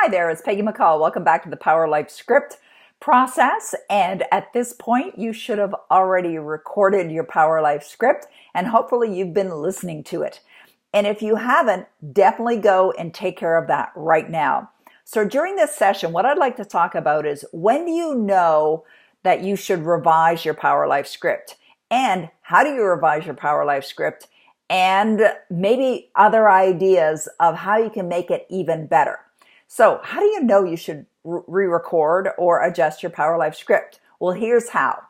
Hi there, it's Peggy McColl. Welcome back to the Power Life Script process. And at this point, you should have already recorded your Power Life Script, and hopefully you've been listening to it. And if you haven't, definitely go and take care of that right now. So during this session, what I'd like to talk about is when do you know that you should revise your Power Life Script? And how do you revise your Power Life Script? And maybe other ideas of how you can make it even better. So how do you know you should re-record or adjust your Power Life Script? Well, here's how.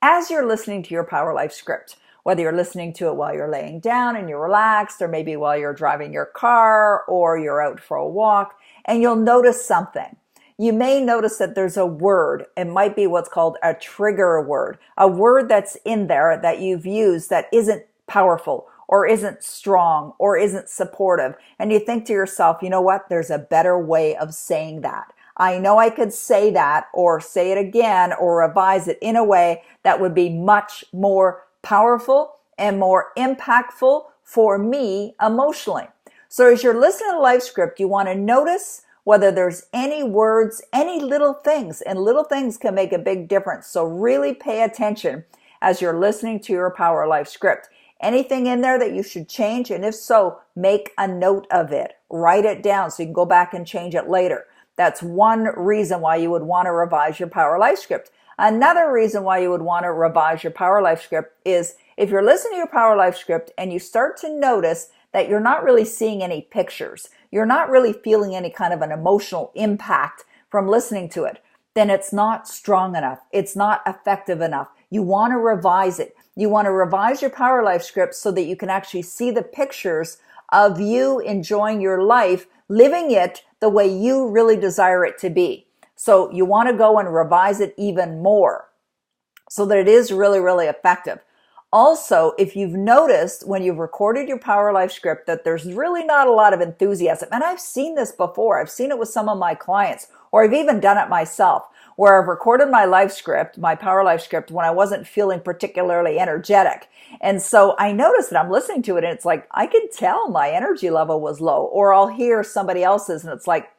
As you're listening to your Power Life Script, whether you're listening to it while you're laying down and you're relaxed, or maybe while you're driving your car or you're out for a walk, and you'll notice something. You may notice that there's a word. It might be what's called a trigger word, a word that's in there that you've used that isn't powerful or isn't strong or isn't supportive. And you think to yourself, you know what? There's a better way of saying that. I know I could say that or say it again or revise it in a way that would be much more powerful and more impactful for me emotionally. So as you're listening to the life script, you want to notice whether there's any words, any little things, and little things can make a big difference. So really pay attention as you're listening to your Power Life Script. Anything in there that you should change? And if so, make a note of it. Write it down so you can go back and change it later. That's one reason why you would want to revise your Power Life Script. Another reason why you would want to revise your Power Life Script is if you're listening to your Power Life Script and you start to notice that you're not really seeing any pictures, you're not really feeling any kind of an emotional impact from listening to it, then it's not strong enough. It's not effective enough. You want to revise it. You want to revise your Power Life Script so that you can actually see the pictures of you enjoying your life, living it the way you really desire it to be. So you want to go and revise it even more so that it is really, really effective. Also, if you've noticed when you've recorded your Power Life Script that there's really not a lot of enthusiasm, and I've seen this before, I've seen it with some of my clients, or I've even done it myself, where I've recorded my life script, my Power Life Script, when I wasn't feeling particularly energetic. And so I noticed that I'm listening to it and it's like, I can tell my energy level was low, or I'll hear somebody else's and it's like,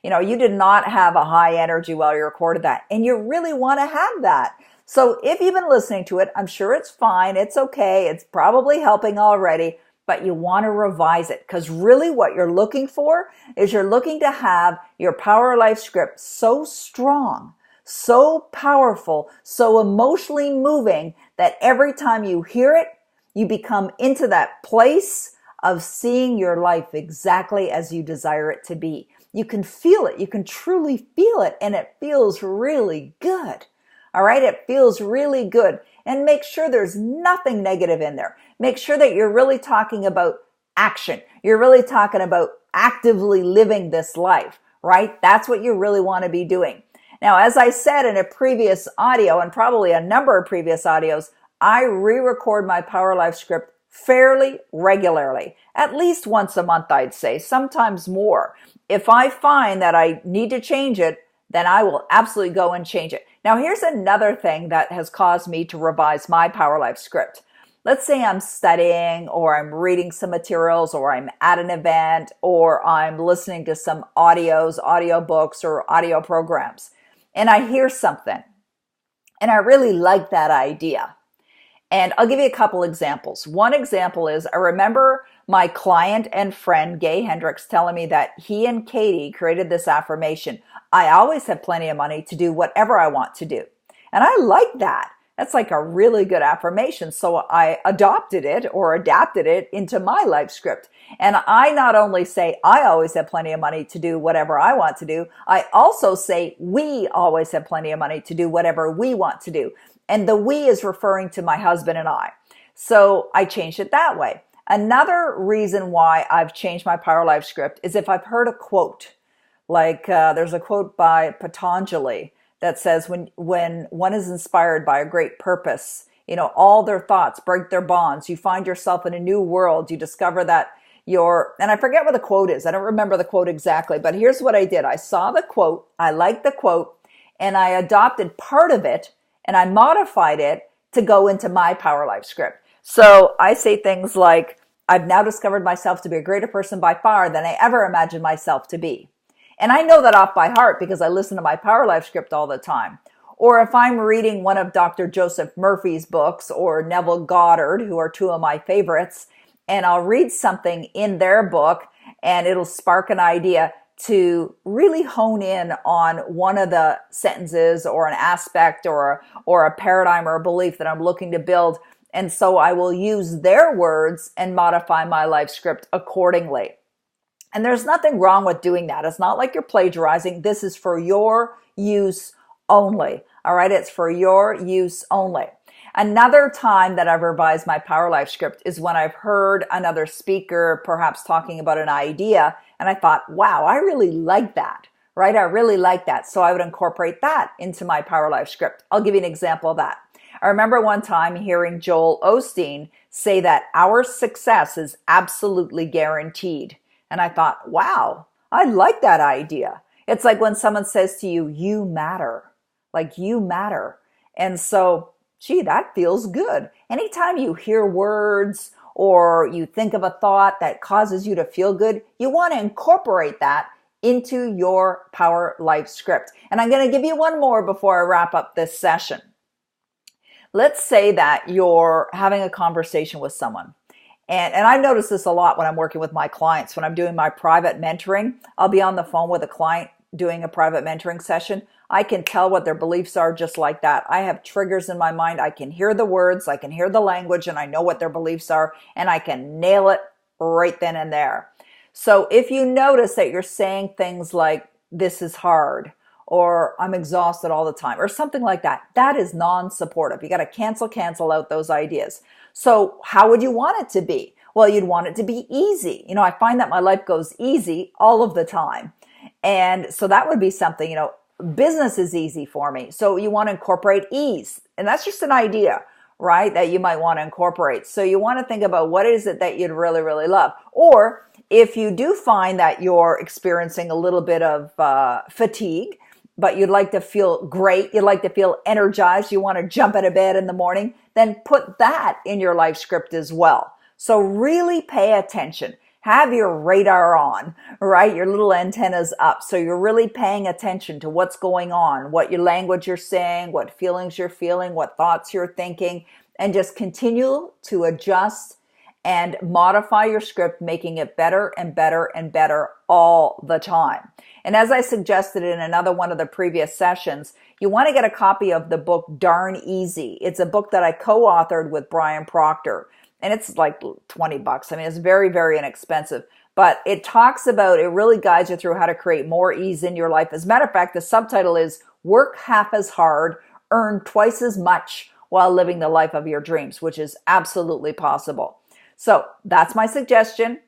you did not have a high energy while you recorded that. And you really want to have that. So if you've been listening to it, I'm sure it's fine. It's okay. It's probably helping already, but you want to revise it because really what you're looking for is you're looking to have your Power Life Script so strong, so powerful, so emotionally moving that every time you hear it, you become into that place of seeing your life exactly as you desire it to be. You can feel it. You can truly feel it, and it feels really good. All right, it feels really good. And make sure there's nothing negative in there. Make sure that you're really talking about action. You're really talking about actively living this life, right? That's what you really want to be doing. Now, as I said in a previous audio, and probably a number of previous audios, I re-record my Power Life Script fairly regularly, at least once a month, I'd say, sometimes more. If I find that I need to change it, then I will absolutely go and change it. Now, here's another thing that has caused me to revise my Power Life Script. Let's say I'm studying or I'm reading some materials or I'm at an event or I'm listening to some audiobooks or audio programs, and I hear something and I really like that idea. And I'll give you a couple examples. One example is I remember my client and friend, Gay Hendricks, telling me that he and Katie created this affirmation. I always have plenty of money to do whatever I want to do. And I like that. That's like a really good affirmation. So I adopted it or adapted it into my life script. And I not only say I always have plenty of money to do whatever I want to do, I also say we always have plenty of money to do whatever we want to do. And the we is referring to my husband and I. So I changed it that way. Another reason why I've changed my Power Life Script is if I've heard a quote, like there's a quote by Patanjali that says when one is inspired by a great purpose, all their thoughts break their bonds. You find yourself in a new world. You discover that and I forget what the quote is. I don't remember the quote exactly, but here's what I did. I saw the quote. I liked the quote and I adopted part of it and I modified it to go into my Power Life Script. So I say things like, I've now discovered myself to be a greater person by far than I ever imagined myself to be. And I know that off by heart because I listen to my Power Life script all the time. Or if I'm reading one of Dr. Joseph Murphy's books or Neville Goddard, who are two of my favorites, and I'll read something in their book and it'll spark an idea to really hone in on one of the sentences or an aspect or a paradigm or a belief that I'm looking to build. And so I will use their words and modify my life script accordingly. And there's nothing wrong with doing that. It's not like you're plagiarizing. This is for your use only. All right. It's for your use only. Another time that I've revised my Power Life script is when I've heard another speaker perhaps talking about an idea and I thought, wow, I really like that, right? I really like that. So I would incorporate that into my Power Life script. I'll give you an example of that. I remember one time hearing Joel Osteen say that our success is absolutely guaranteed. And I thought, wow, I like that idea. It's like when someone says to you, you matter, like you matter. And so, gee, that feels good. Anytime you hear words or you think of a thought that causes you to feel good, you want to incorporate that into your Power Life script. And I'm going to give you one more before I wrap up this session. Let's say that you're having a conversation with someone. And I've noticed this a lot when I'm working with my clients. When I'm doing my private mentoring, I'll be on the phone with a client doing a private mentoring session. I can tell what their beliefs are just like that. I have triggers in my mind. I can hear the words, I can hear the language, and I know what their beliefs are, and I can nail it right then and there. So if you notice that you're saying things like, this is hard, or I'm exhausted all the time, or something like that, that is non-supportive. You got to cancel out those ideas. So how would you want it to be? Well, you'd want it to be easy. I find that my life goes easy all of the time. And so that would be something, business is easy for me. So you want to incorporate ease. And that's just an idea, right? That you might want to incorporate. So you want to think about what is it that you'd really, really love. Or if you do find that you're experiencing a little bit of fatigue, but you'd like to feel great, you'd like to feel energized, you want to jump out of bed in the morning, then put that in your life script as well. So really pay attention. Have your radar on, right? Your little antennas up. So you're really paying attention to what's going on, what your language you're saying, what feelings you're feeling, what thoughts you're thinking, and just continue to adjust and modify your script, making it better and better and better all the time. And as I suggested in another one of the previous sessions, you want to get a copy of the book Darn Easy. It's a book that I co-authored with Brian Proctor. And it's like $20. I mean, it's very, very inexpensive. But it really guides you through how to create more ease in your life. As a matter of fact, the subtitle is Work Half as Hard, Earn Twice as Much While Living the Life of Your Dreams, which is absolutely possible. So that's my suggestion.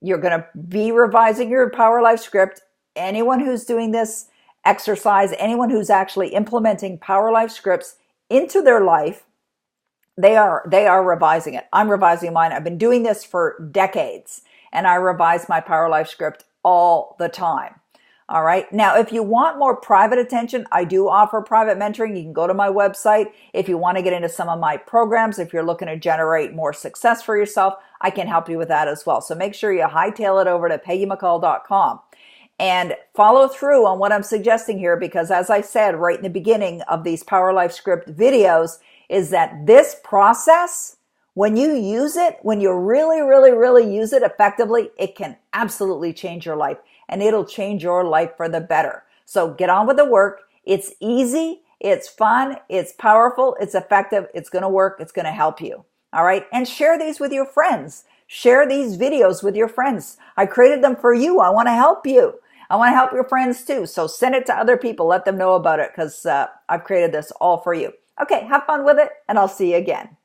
You're going to be revising your Power Life script. Anyone who's doing this exercise, anyone who's actually implementing Power Life scripts into their life, they are revising it. I'm revising mine. I've been doing this for decades, and I revise my Power Life script all the time. All right. Now, if you want more private attention, I do offer private mentoring. You can go to my website. If you want to get into some of my programs, if you're looking to generate more success for yourself, I can help you with that as well. So make sure you hightail it over to PeggyMcColl.com and follow through on what I'm suggesting here, because as I said right in the beginning of these Power Life script videos, is that this process, when you use it, when you really, really, really use it effectively, it can absolutely change your life, and it'll change your life for the better. So get on with the work. It's easy, it's fun, it's powerful, it's effective, it's going to work, it's going to help you. All right. And share these with your friends. Share these videos with your friends. I created them for you. I want to help you. I want to help your friends too. So send it to other people. Let them know about it, because I've created this all for you. Okay, have fun with it, and I'll see you again.